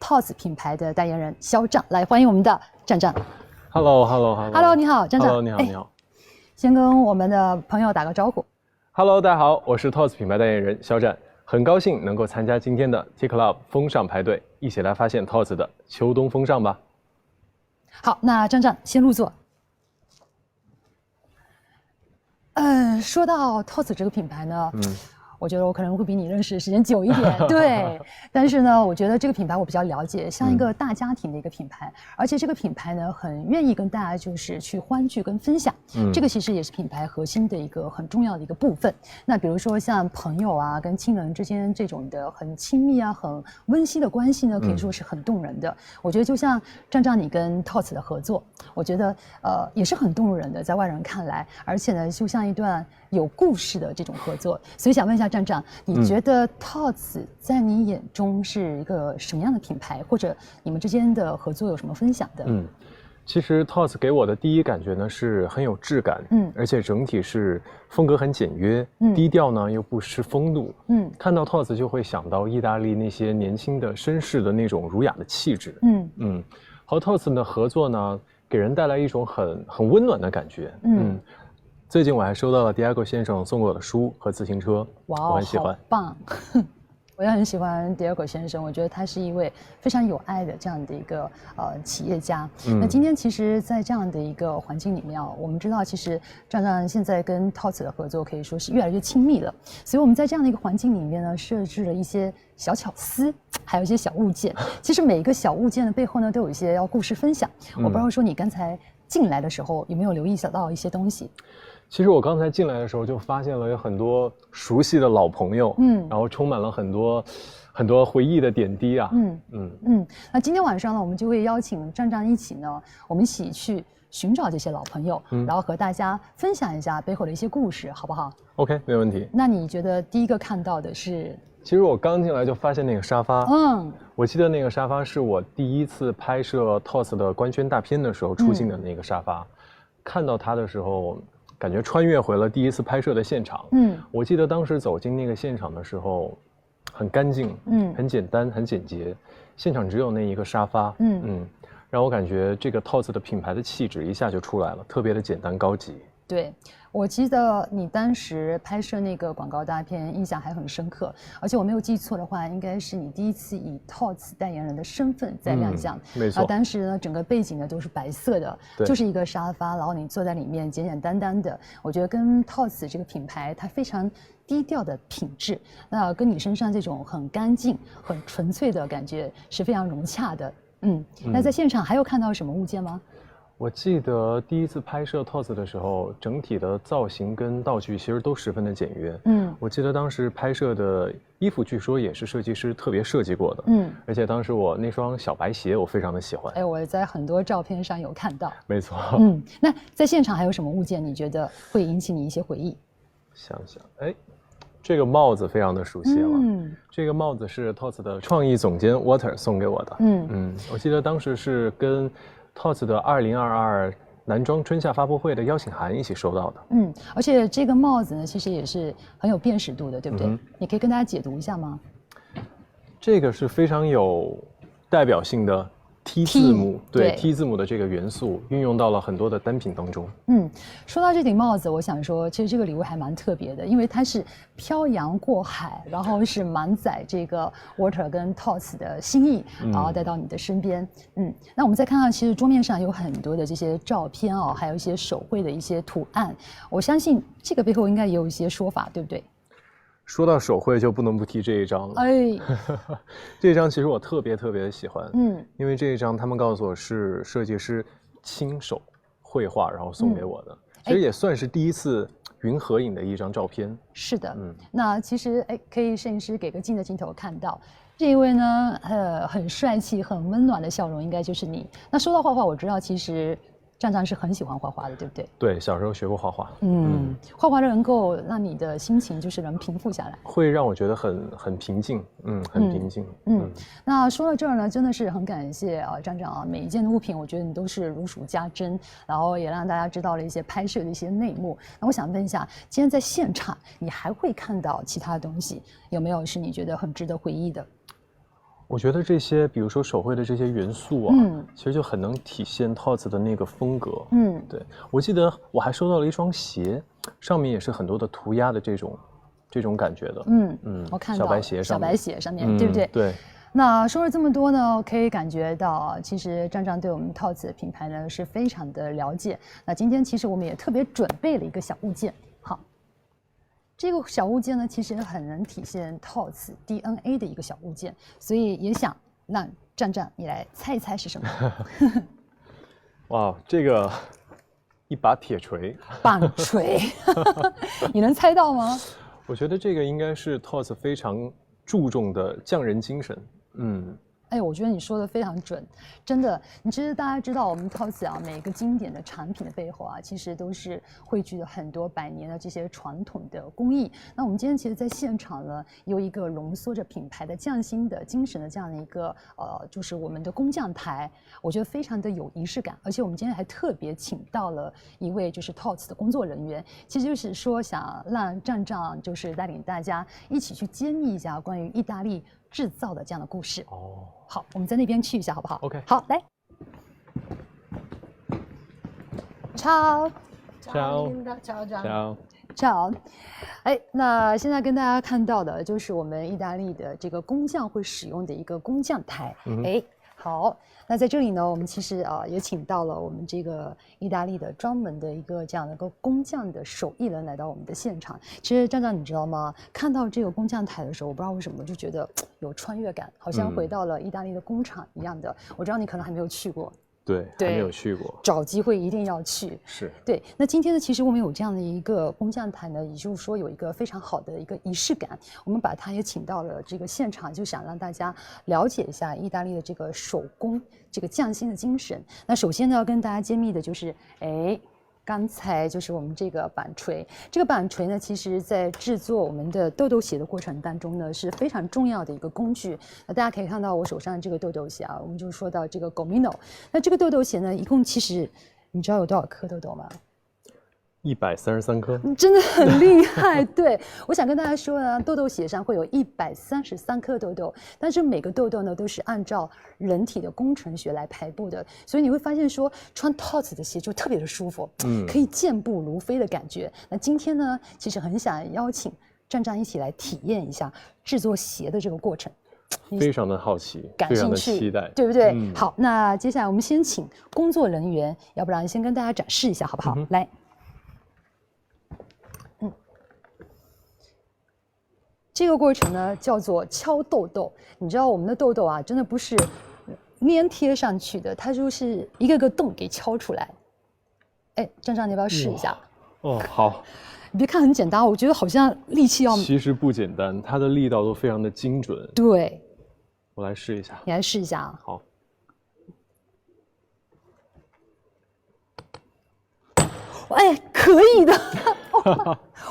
TOTS 品牌的代言人肖战，来欢迎我们的战战。Hello， 你好，战战。 Hello， 你好。先跟我们的朋友打个招呼。Hello， 大家好，我是 TOTS 品牌代言人肖战，很高兴能够参加今天的 T Club 风尚派对，一起来发现 TOTS 的秋冬风尚吧。好，那战战先入座。说到 TOTS 这个品牌呢，我觉得我可能会比你认识的时间久一点，对。但是呢，我觉得这个品牌我比较了解，像一个大家庭的一个品牌，而且这个品牌呢，很愿意跟大家就是去欢聚跟分享，这个其实也是品牌核心的一个很重要的一个部分。那比如说像朋友啊，跟亲人之间这种的很亲密啊、很温馨的关系呢，可以说是很动人的。我觉得就像战战你跟 TOTS 的合作，我觉得也是很动人的，在外人看来，而且呢，就像一段有故事的这种合作。所以想问一下战战，你觉得 TOTS 在你眼中是一个什么样的品牌，或者你们之间的合作有什么分享的？其实 TOTS 给我的第一感觉呢是很有质感，而且整体是风格很简约，低调呢又不失风度，看到 TOTS 就会想到意大利那些年轻的绅士的那种儒雅的气质，和 TOTS 的合作呢，给人带来一种很温暖的感觉，最近我还收到了 Diego 先生送给我的书和自行车，哇，我很喜欢，好棒！我也很喜欢 Diego 先生，我觉得他是一位非常有爱的这样的一个企业家。那今天其实，在这样的一个环境里面我们知道，其实战战现在跟 TOTS 的合作可以说是越来越亲密了。所以我们在这样的一个环境里面呢，设置了一些小巧思，还有一些小物件。其实每一个小物件的背后呢，都有一些要故事分享。我不知道说你刚才进来的时候有没有留意到一些东西？其实我刚才进来的时候就发现了有很多熟悉的老朋友，然后充满了很多回忆的点滴啊，那今天晚上呢，我们就会邀请战战一起呢，我们一起去寻找这些老朋友，然后和大家分享一下背后的一些故事，好不好 ？OK， 没问题。那你觉得第一个看到的是？其实我刚进来就发现那个沙发，我记得那个沙发是我第一次拍摄 TOTS 的官宣大片的时候出镜的那个沙发，看到它的时候，感觉穿越回了第一次拍摄的现场。我记得当时走进那个现场的时候，很干净，很简单，很简洁，现场只有那一个沙发，让我感觉这个 TOTS 的品牌的气质一下就出来了，特别的简单高级。对，我记得你当时拍摄那个广告大片，印象还很深刻。而且我没有记错的话，应该是你第一次以 TOTS 代言人的身份在亮相。没错。当时呢，整个背景呢都是白色的，就是一个沙发，然后你坐在里面，简简单单的。我觉得跟 TOTS 这个品牌，它非常低调的品质，那跟你身上这种很干净、很纯粹的感觉是非常融洽的。那在现场还有看到什么物件吗？我记得第一次拍摄 TOTS 的时候，整体的造型跟道具其实都十分的简约。我记得当时拍摄的衣服据说也是设计师特别设计过的。而且当时我那双小白鞋我非常的喜欢。我在很多照片上有看到。没错。那在现场还有什么物件你觉得会引起你一些回忆？想想，这个帽子非常的熟悉了。这个帽子是 TOTS 的创意总监 Water 送给我的。我记得当时是跟TOTS 的2022男装春夏发布会的邀请函一起收到的。而且这个帽子呢，其实也是很有辨识度的，对不对？你可以跟大家解读一下吗？这个是非常有代表性的 T 字母，对 T 字母的这个元素运用到了很多的单品当中。说到这顶帽子，我想说，其实这个礼物还蛮特别的，因为它是漂洋过海，然后是满载这个 Water 跟 TOTS 的心意，然后带到你的身边。那我们再看看，其实桌面上有很多的这些照片还有一些手绘的一些图案，我相信这个背后应该也有一些说法，对不对？说到手绘就不能不提这一张了。这一张其实我特别的喜欢，因为这一张他们告诉我是设计师亲手绘画然后送给我的，其实也算是第一次云合影的一张照片。是的，那其实可以摄影师给个近的镜头看到这一位呢，很帅气很温暖的笑容应该就是你。那说到画画，我知道其实战战是很喜欢画画的，对不对？对，小时候学过画画。画画能够让你的心情就是能平复下来，会让我觉得很平静，很平静。那说到这儿呢，真的是很感谢战战每一件物品我觉得你都是如数家珍，然后也让大家知道了一些拍摄的一些内幕。那我想问一下，今天在现场你还会看到其他东西，有没有是你觉得很值得回忆的？我觉得这些，比如说手绘的这些元素啊，其实就很能体现 TOTS 的那个风格。对，我记得我还收到了一双鞋，上面也是很多的涂鸦的这种感觉的。我看到小白鞋上面，小白鞋上面，对不对？对。那说了这么多呢，可以感觉到，其实张张对我们 TOTS 的品牌呢是非常的了解。那今天其实我们也特别准备了一个小物件，好。这个小物件呢，其实很能体现 TOTS DNA 的一个小物件，所以也想让战战你来猜一猜是什么。哇，这个一把铁锤，棒锤，你能猜到吗？我觉得这个应该是 TOTS 非常注重的匠人精神。哎，我觉得你说的非常准，真的。你其实大家知道，我们 TOTS 啊，每个经典的产品的背后啊，其实都是汇聚了很多百年的这些传统的工艺。那我们今天其实在现场呢，有一个浓缩着品牌的匠心的精神的这样的一个就是我们的工匠台，我觉得非常的有仪式感。而且我们今天还特别请到了一位就是 TOTS 的工作人员，其实就是说想让战战就是带领大家一起去揭秘一下关于意大利制造的这样的故事。好，我们在那边去一下好不好 ？OK， 好，来。Ciao， Ciao。哎，那现在跟大家看到的就是我们意大利的这个工匠会使用的一个工匠台。哎，好，那在这里呢，我们其实也请到了我们这个意大利的专门的一个这样的一个工匠的手艺人来到我们的现场。其实站长你知道吗？看到这个工匠台的时候，我不知道为什么就觉得有穿越感，好像回到了意大利的工厂一样的。我知道你可能还没有去过。对，还没有去过，找机会一定要去。是对。那今天呢，其实我们有这样的一个工匠台呢，也就是说有一个非常好的一个仪式感，我们把它也请到了这个现场，就想让大家了解一下意大利的这个手工这个匠心的精神。那首先呢，要跟大家揭秘的就是，刚才就是我们这个板锤，这个板锤呢，其实在制作我们的豆豆鞋的过程当中呢，是非常重要的一个工具。那大家可以看到我手上这个豆豆鞋啊，我们就说到这个 Gomino。那这个豆豆鞋呢，一共其实你知道有多少颗豆豆吗？133颗，真的很厉害。对，我想跟大家说呢，豆豆鞋上会有133颗豆豆，但是每个豆豆呢都是按照人体的工程学来排布的，所以你会发现说穿 TOTS 的鞋就特别的舒服，可以健步如飞的感觉。那今天呢，其实很想邀请战战一起来体验一下制作鞋的这个过程。非常的好奇，感兴趣，期待，对不对？好，那接下来我们先请工作人员，要不然先跟大家展示一下好不好？来。这个过程呢叫做敲豆豆，你知道我们的豆豆啊，真的不是粘贴上去的，它就是一个个洞给敲出来。哎，站长，你要不要试一下？哦，好。你别看很简单，我觉得好像力气要……其实不简单，它的力道都非常的精准。对，我来试一下。你来试一下。好。哎，可以的。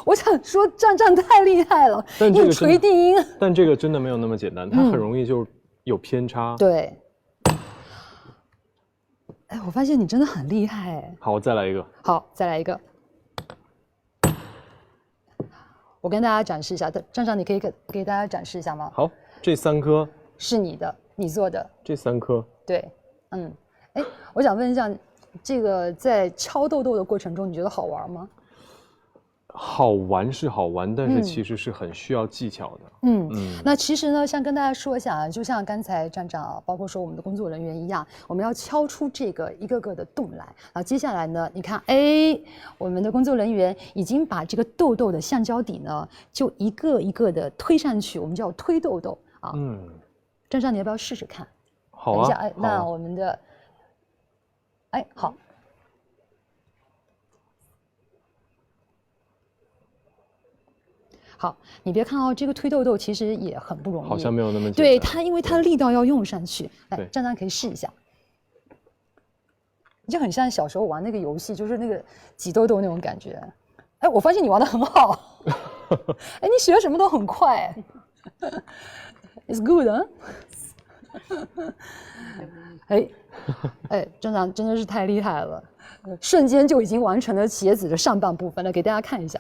我想说，战战太厉害了，一锤定音。但这个真的没有那么简单，它很容易就有偏差。对。哎，我发现你真的很厉害。哎，好，我再来一个。好，再来一个。我跟大家展示一下，站长，你可以给大家展示一下吗？好，这3颗是你的，你做的。这3颗。对，哎，我想问一下，这个在敲豆豆的过程中，你觉得好玩吗？好玩是好玩，但是其实是很需要技巧的。那其实呢，想跟大家说一下啊，就像刚才站长啊，包括说我们的工作人员一样，我们要敲出这个一个个的洞来。啊，接下来呢，你看，我们的工作人员已经把这个豆豆的橡胶底呢，就一个一个的推上去，我们叫推豆豆啊。站长，你要不要试试看？好啊。等一下，那我们的，好。好，你别看哦，这个推豆豆其实也很不容易，好像没有那么简单。对它，因为它的力道要用上去。来，站长可以试一下，就很像小时候玩那个游戏，就是那个挤豆豆那种感觉。哎，我发现你玩得很好，哎，你学什么都很快。It's good 啊。站长真的是太厉害了，瞬间就已经完成了鞋子的上半部分了，给大家看一下。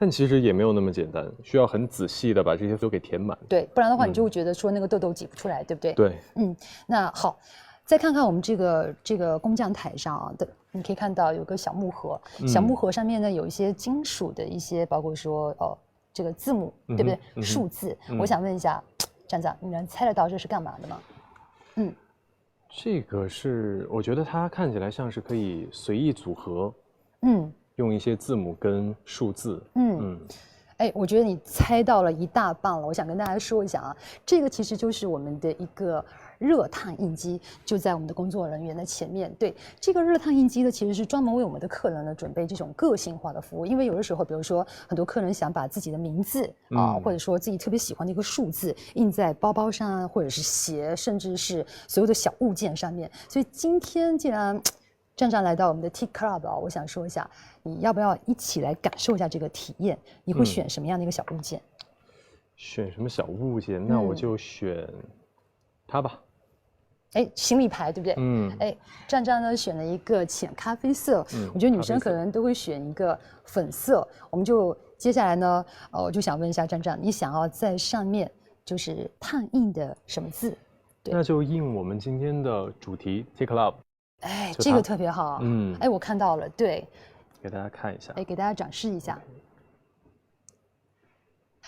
但其实也没有那么简单，需要很仔细的把这些都给填满。对，不然的话你就会觉得说那个痘痘挤不出来，对不对？对，那好，再看看我们这个工匠台上啊的，你可以看到有个小木盒，小木盒上面呢有一些金属的一些，包括说这个字母，对不对？数字，我想问一下，站长，你能猜得到这是干嘛的吗？这个是我觉得它看起来像是可以随意组合，用一些字母跟数字，我觉得你猜到了一大半了。我想跟大家说一下啊，这个其实就是我们的一个热烫印机，就在我们的工作人员的前面。对，这个热烫印机呢，其实是专门为我们的客人呢准备这种个性化的服务。因为有的时候，比如说很多客人想把自己的名字或者说自己特别喜欢的一个数字印在包包上，或者是鞋，甚至是所有的小物件上面。所以今天既然站长来到我们的 T Club 啊，我想说一下，你要不要一起来感受一下这个体验？你会选什么样的一个小物件？选什么小物件？那我就选它吧。行李牌对不对？站长呢选了一个浅咖啡色，我觉得女生可能都会选一个粉色。我们就接下来呢，我就想问一下站长，你想要在上面就是烫印的什么字？那就印我们今天的主题 T Club。这个特别好。我看到了，对，给大家看一下。给大家展示一下。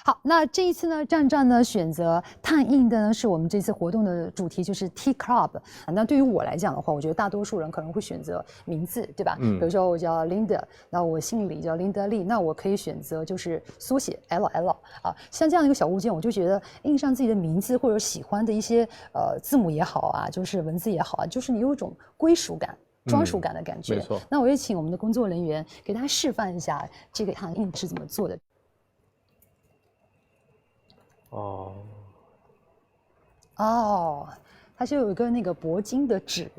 好，那这一次呢，站长呢选择烫印的呢是我们这次活动的主题，就是 T Club。那对于我来讲的话，我觉得大多数人可能会选择名字，对吧？比如说我叫 Linda， 那我姓李叫 Linda Lee， 那我可以选择就是缩写 LL 啊。像这样一个小物件，我就觉得印上自己的名字或者喜欢的一些字母也好啊，就是文字也好啊，就是你有一种归属感。专属感的感觉。没错。那我也请我们的工作人员给大家示范一下这个烫印是怎么做的。它就有一个那个铂金的纸。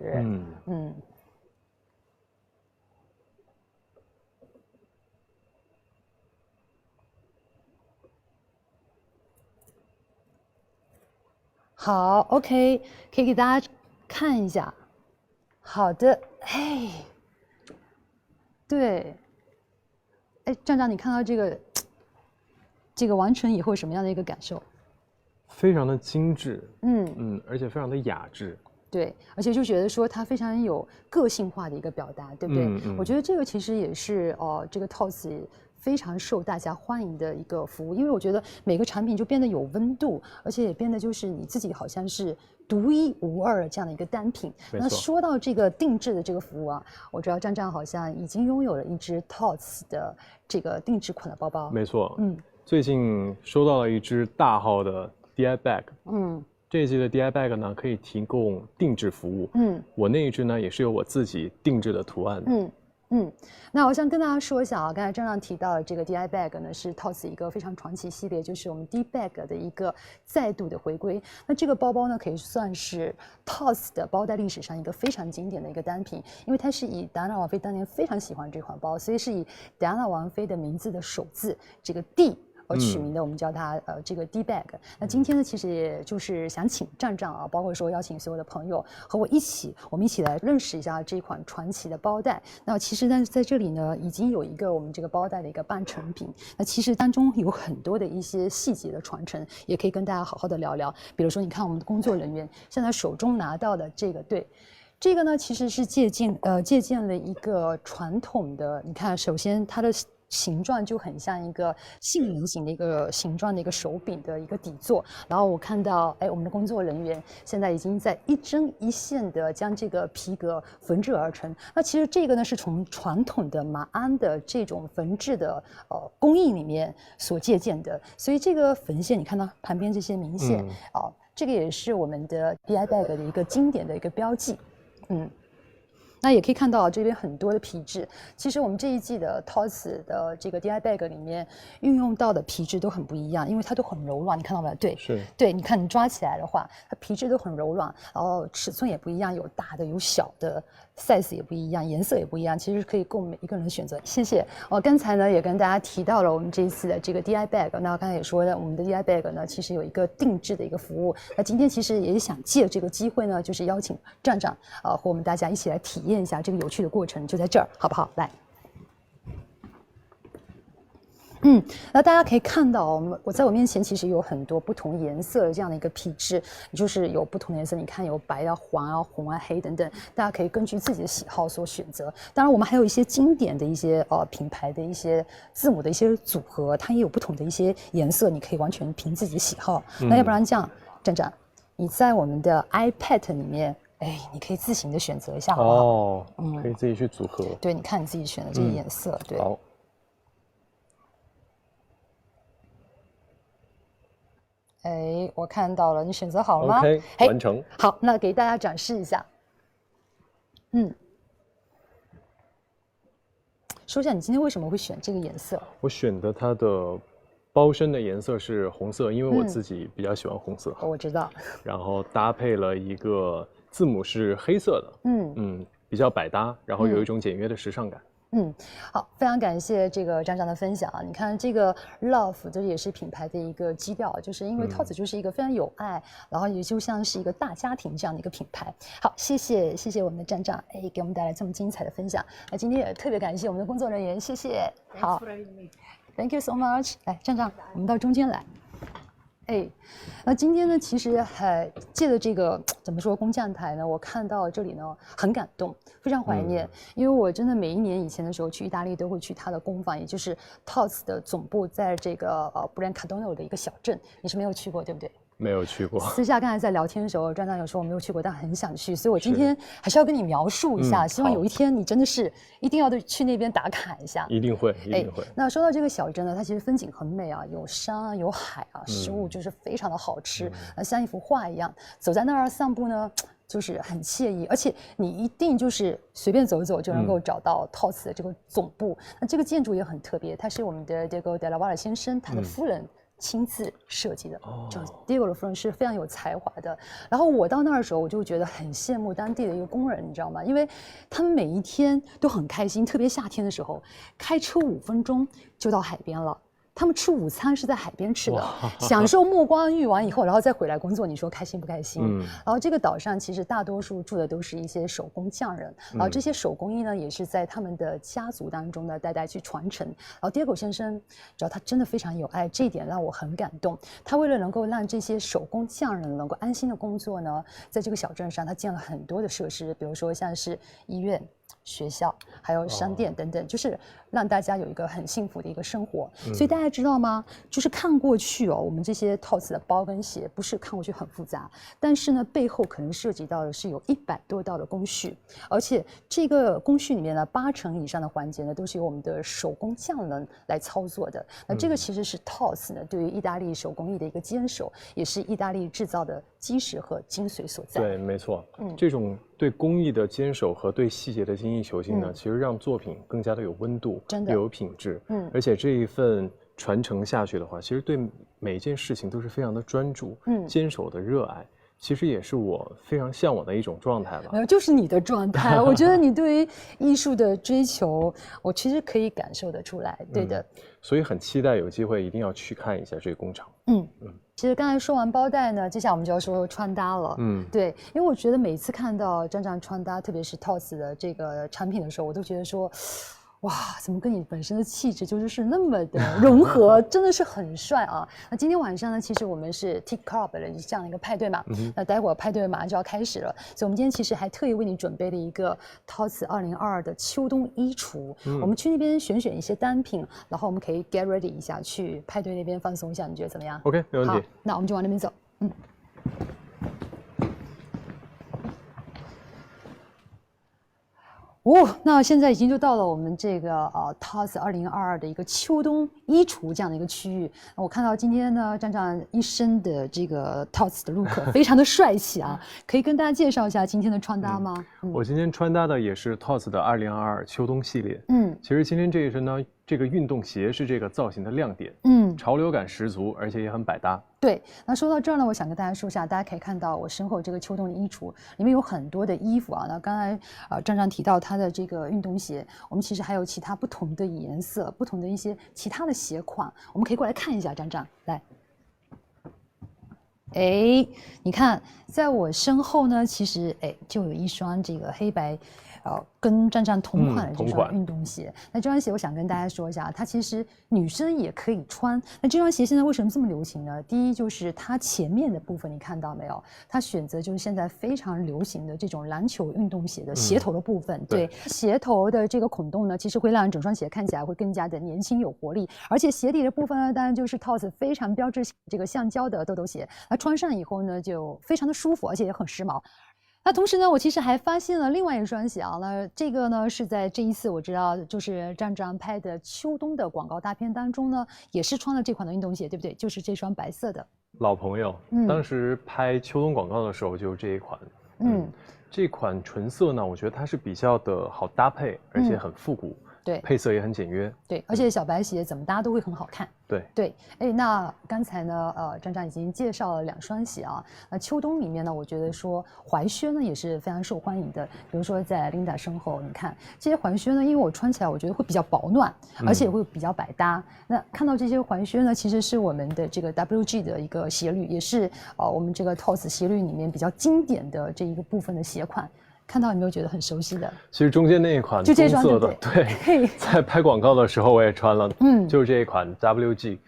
好 ，OK， 可以给大家看一下。好的，对，站长，你看到这个完成以后什么样的一个感受？非常的精致，而且非常的雅致。对，而且就觉得说它非常有个性化的一个表达，对不对？我觉得这个其实也是这个 TOS 非常受大家欢迎的一个服务，因为我觉得每个产品就变得有温度，而且也变得就是你自己好像是独一无二这样的一个单品。那说到这个定制的这个服务啊，我知道站长好像已经拥有了一只 TOS 的这个定制款的包包。没错，最近收到了一只大号的 DI bag，这一季的 DI bag 呢可以提供定制服务，我那一只呢也是有我自己定制的图案的。那我想跟大家说一下啊，刚才站长提到的这个 DI bag 呢是 TOS 一个非常传奇系列，就是我们 D bag 的一个再度的回归。那这个包包呢可以算是 TOS 的包袋历史上一个非常经典的一个单品，因为它是以戴安娜王妃当年非常喜欢这款包，所以是以戴安娜王妃的名字的首字这个 D而取名的，我们叫它这个 D bag。那今天呢，其实也就是想请站长啊，包括说邀请所有的朋友和我们一起来认识一下这款传奇的包袋。那其实呢，在这里呢，已经有一个我们这个包袋的一个半成品。那其实当中有很多的一些细节的传承，也可以跟大家好好的聊聊。比如说，你看我们的工作人员现在手中拿到的这个，对。这个呢，其实是借鉴了一个传统的，你看，首先它的形状就很像一个杏仁形的一个形状的一个手柄的一个底座，然后我看到，我们的工作人员现在已经在一针一线的将这个皮革缝制而成。那其实这个呢是从传统的马鞍的这种缝制的工艺里面所借鉴的，所以这个缝线你看到旁边这些明线，这个也是我们的 DI bag 的一个经典的一个标记，那也可以看到这边很多的皮质，其实我们这一季的 TOS 的这个 DI bag 里面运用到的皮质都很不一样，因为它都很柔软，你看到没？对，是，对，你看你抓起来的话，它皮质都很柔软，然后尺寸也不一样，有大的有小的 ，size 也不一样，颜色也不一样，其实可以供每一个人选择。谢谢。我刚才呢也跟大家提到了我们这一次的这个 DI bag， 那刚才也说了，我们的 DI bag 呢其实有一个定制的一个服务。那今天其实也想借这个机会呢，就是邀请站长和我们大家一起来体验一下这个有趣的过程，就在这儿，好不好？来。那大家可以看到，我在我面前其实有很多不同颜色的这样的一个皮质，就是有不同的颜色，你看有白啊、黄啊、红啊、黑等等，大家可以根据自己的喜好所选择。当然，我们还有一些经典的一些品牌的一些字母的一些组合，它也有不同的一些颜色，你可以完全凭自己的喜好。那要不然这样，站长，你在我们的 iPad 里面。你可以自行的选择一下哦，可以自己去组合。对，你看你自己选的这个颜色，对。好。我看到了，你选择好了吗 ？OK， 完成。好，那给大家展示一下。说一下你今天为什么会选这个颜色？我选的它的包身的颜色是红色，因为我自己比较喜欢红色。我知道。然后搭配了一个字母是黑色的，比较百搭，然后有一种简约的时尚感。好，非常感谢这个张张的分享啊！你看这个 Love， 这也是品牌的一个基调，就是因为 Tots 就是一个非常有爱，然后也就像是一个大家庭这样的一个品牌。好，谢谢我们的张张，给我们带来这么精彩的分享。那今天也特别感谢我们的工作人员，谢谢。好 ，Thank you so much。来，张张，我们到中间来。那今天呢，其实还借着这个怎么说工匠台呢，我看到这里呢很感动，非常怀念，因为我真的每一年以前的时候去意大利都会去它的工坊，也就是 Tots 的总部在这个Brancardino 的一个小镇，你是没有去过对不对？没有去过。私下刚才在聊天的时候，张张有说我没有去过，但很想去，所以我今天还是要跟你描述一下，希望有一天你真的是一定要去那边打卡一下。一定会，一定会。那说到这个小镇呢，它其实风景很美啊，有山啊，有海啊，食物就是非常的好吃，像一幅画一样。走在那儿散步呢，就是很惬意，而且你一定就是随便走一走就能够找到 Tots 的这个总部。那这个建筑也很特别，它是我们的 Diego Della Valle 先生他的夫人亲自设计的，就 Diego 的夫人是非常有才华的。然后我到那儿的时候，我就觉得很羡慕当地的一个工人，你知道吗？因为他们每一天都很开心，特别夏天的时候，开车5分钟就到海边了。他们吃午餐是在海边吃的，享受目光浴完以后，然后再回来工作，你说开心不开心？然后这个岛上其实大多数住的都是一些手工匠人，然后这些手工艺呢也是在他们的家族当中呢代代去传承。然后 Diego 先生，只要他真的非常有爱，这一点让我很感动。他为了能够让这些手工匠人能够安心的工作呢，在这个小镇上他建了很多的设施，比如说像是医院、学校，还有商店等等，就是让大家有一个很幸福的一个生活。所以大家知道吗？就是看过去我们这些 Tots 的包跟鞋，不是看过去很复杂，但是呢，背后可能涉及到的是有100多道的工序，而且这个工序里面呢，80%以上的环节呢，都是由我们的手工匠人来操作的。那这个其实是 Tots 呢对于意大利手工艺的一个坚守，也是意大利制造的基石和精髓所在。对，没错。这种对工艺的坚守和对细节的精益求精呢，其实让作品更加的有温度，真的有品质。而且这一份传承下去的话，其实对每一件事情都是非常的专注，坚守的热爱。其实也是我非常向往的一种状态吧。没有，就是你的状态。我觉得你对于艺术的追求，我其实可以感受得出来。对的，所以很期待有机会一定要去看一下这个工厂。其实刚才说完包袋呢，接下来我们就要说穿搭了。对，因为我觉得每次看到张张穿搭，特别是 Tots 的这个产品的时候，我都觉得说，哇，怎么跟你本身的气质就是那么的融合，真的是很帅啊！那今天晚上呢，其实我们是 Tea Club 的这样一个派对嘛，那待会儿派对马上就要开始了，所以我们今天其实还特意为你准备了一个 Tots 2022的秋冬衣橱，我们去那边选一些单品，然后我们可以 get ready 一下，去派对那边放松一下，你觉得怎么样 ？OK， 没问题。好，那我们就往那边走。那现在已经就到了我们这个Tots 2022的一个秋冬衣橱这样的一个区域。我看到今天呢，站长一身的这个 Tots 的 look 非常的帅气啊，可以跟大家介绍一下今天的穿搭吗？我今天穿搭的也是 Tots 的2022秋冬系列。其实今天这一身呢，这个运动鞋是这个造型的亮点，潮流感十足，而且也很百搭。对，那说到这儿呢，我想跟大家说一下，大家可以看到我身后这个秋冬的衣橱里面有很多的衣服啊。那刚才站长提到他的这个运动鞋，我们其实还有其他不同的颜色、不同的一些其他的鞋款，我们可以过来看一下。站长来，哎，你看，在我身后呢，其实就有一双这个黑白。跟战战同款的这双运动鞋。那这双鞋我想跟大家说一下，它其实女生也可以穿。那这双鞋现在为什么这么流行呢？第一就是它前面的部分，你看到没有？它选择就是现在非常流行的这种篮球运动鞋的鞋头的部分。对，鞋头的这个孔洞呢，其实会让整双鞋看起来会更加的年轻有活力。而且鞋底的部分呢，当然就是 TOTS 非常标志性这个橡胶的豆豆鞋。那穿上以后呢，就非常的舒服，而且也很时髦。那同时呢，我其实还发现了另外一双鞋啊，那这个呢是在这一次我知道就是站长拍的秋冬的广告大片当中呢，也是穿了这款的运动鞋，对不对？就是这双白色的。老朋友，当时拍秋冬广告的时候就是这一款。这款纯色呢，我觉得它是比较的好搭配，而且很复古。对，配色也很简约。对，而且小白鞋怎么搭都会很好看。对，那刚才呢，站长已经介绍了2双鞋啊。那秋冬里面呢，我觉得说踝靴呢也是非常受欢迎的。比如说在 Linda 身后，你看这些踝靴呢，因为我穿起来我觉得会比较保暖，而且也会比较百搭。那看到这些踝靴呢，其实是我们的这个 WG 的一个鞋履，也是我们这个 TOTS 鞋履里面比较经典的这一个部分的鞋款。看到有没有觉得很熟悉的？其实中间那一款棕色的，对，在拍广告的时候我也穿了，就是这一款 WG。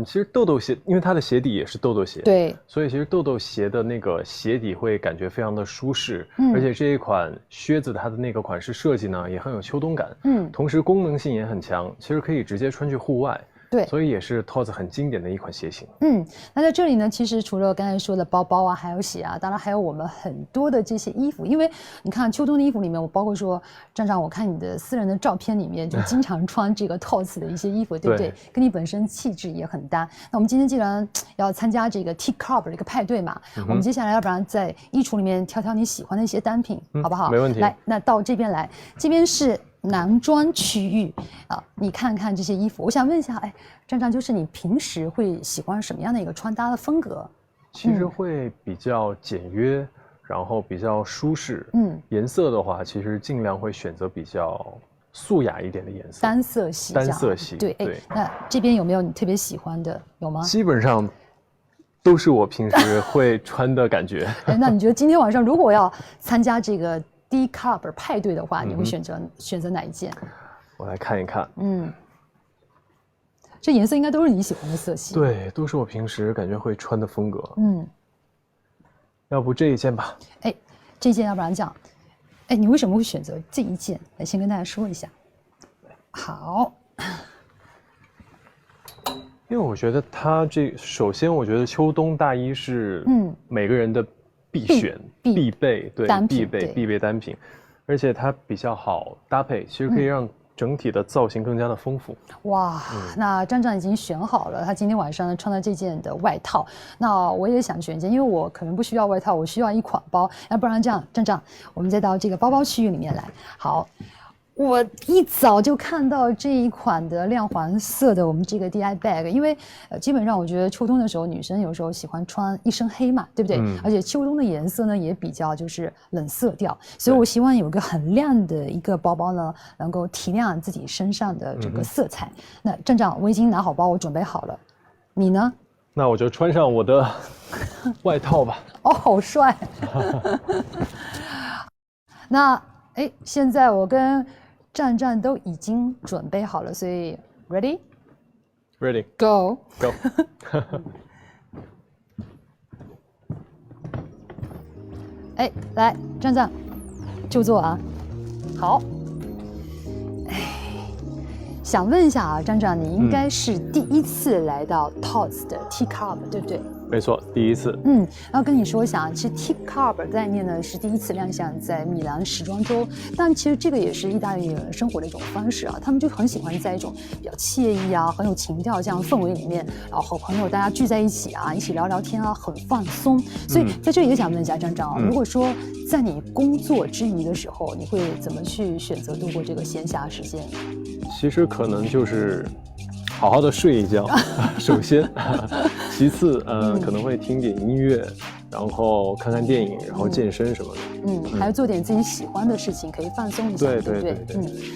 其实豆豆鞋，因为它的鞋底也是豆豆鞋，对，所以其实豆豆鞋的那个鞋底会感觉非常的舒适，而且这一款靴子它的那个款式设计呢也很有秋冬感，同时功能性也很强，其实可以直接穿去户外。对，所以也是 TOTS 很经典的一款鞋型。那在这里呢，其实除了刚才说的包包啊，还有鞋啊，当然还有我们很多的这些衣服。因为你看秋冬的衣服里面，我包括说站长，我看你的私人的照片里面就经常穿这个 TOTS 的一些衣服，对不对？跟你本身气质也很搭。那我们今天既然要参加这个 T Club 的一个派对嘛，我们接下来要不然在衣橱里面挑挑你喜欢的一些单品，好不好？没问题。来，那到这边来，这边是男装区域啊，你看看这些衣服，我想问一下，站长，就是你平时会喜欢什么样的一个穿搭的风格？其实会比较简约，然后比较舒适。颜色的话，其实尽量会选择比较素雅一点的颜色，单色系。单色系，对。那这边有没有你特别喜欢的？有吗？基本上都是我平时会穿的感觉。那你觉得今天晚上如果要参加这个T Club 派对的话，你会选择哪一件？我来看一看。这颜色应该都是你喜欢的色系。对，都是我平时感觉会穿的风格。要不这一件吧？这件要不然这样。你为什么会选择这一件？来，先跟大家说一下。好。因为我觉得它首先我觉得秋冬大衣是每个人的必选、必备，对，必备单品，而且它比较好搭配，其实可以让整体的造型更加的丰富。哇，那站长已经选好了，他今天晚上呢穿了这件的外套。那我也想选一件，因为我可能不需要外套，我需要一款包。要不然这样，站长，我们再到这个包包区域里面来。好。我一早就看到这一款的亮黄色的我们这个 DI bag， 因为基本上我觉得秋冬的时候女生有时候喜欢穿一身黑嘛，对不对？而且秋冬的颜色呢也比较就是冷色调，所以我希望有个很亮的一个包包呢，能够提亮自己身上的这个色彩。那站长，我已经拿好包，我准备好了，你呢？那我就穿上我的外套吧。好帅！那现在我跟站站都已经准备好了，所以 ready go。来，站站就坐啊。好。想问一下啊，站长，你应该是第一次来到 TOTS 的 T Club， 对不对？没错，第一次。然后跟你说一下，其实 T Club 概念呢是第一次亮相在米兰时装周，但其实这个也是意大利人生活的一种方式啊，他们就很喜欢在一种比较惬意啊、很有情调这样的氛围里面，然后和朋友大家聚在一起啊，一起聊聊天啊，很放松。所以在这里也想问一下站长啊，如果说在你工作之余的时候，你会怎么去选择度过这个闲暇时间？其实可能就是好好的睡一觉，首先，其次，可能会听点音乐，然后看看电影，然后健身什么的。还要做点自己喜欢的事情，可以放松一下，对不对？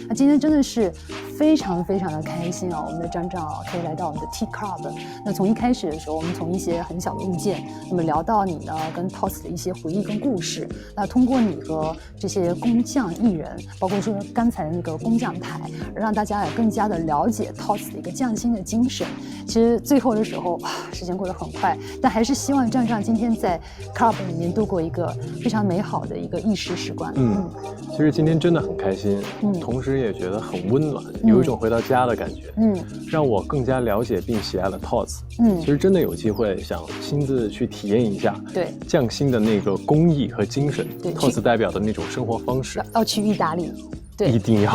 那今天真的是非常非常的开心啊！我们的张张啊，可以来到我们的 T Club。那从一开始的时候，我们从一些很小的物件，那么聊到你呢跟 TOS 的一些回忆跟故事。那通过你和这些工匠艺人，包括说刚才的那个工匠台，让大家也更加的了解 TOS 的一个匠心的精神。其实最后的时候，时间过得很快，但还是希望张张今天在 Club 里面度过一个非常美好的一个艺术时光。其实今天真的很开心，同时也觉得很温暖，有一种回到家的感觉。让我更加了解并喜爱了 TOS。其实真的有机会想亲自去体验一下，对匠心的那个工艺和精神，对 TOS 代表的那种生活方式。要去意大利。对，一定要。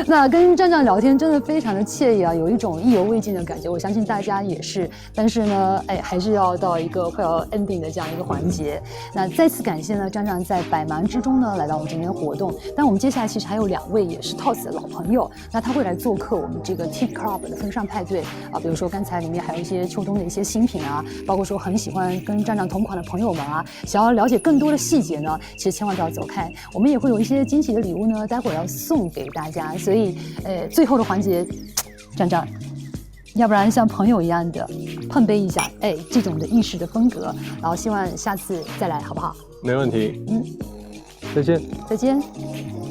那跟站长聊天真的非常的惬意啊，有一种意犹未尽的感觉。我相信大家也是，但是呢，还是要到一个快要 ending 的这样一个环节。那再次感谢呢，站长在百忙之中呢来到我们今天的活动。但我们接下来其实还有2位也是 TOS 的老朋友，那他会来做客我们这个 T Club 的风尚派对啊。比如说刚才里面还有一些秋冬的一些新品啊，包括说很喜欢跟站长同款的朋友们啊，想要了解更多的细节呢，其实千万不要走开，我们也会有一些惊喜的礼物呢，待会儿要送给大家。所以，最后的环节，站长，要不然像朋友一样的碰杯一下，这种的意式的风格，然后希望下次再来，好不好？没问题。再见。再见。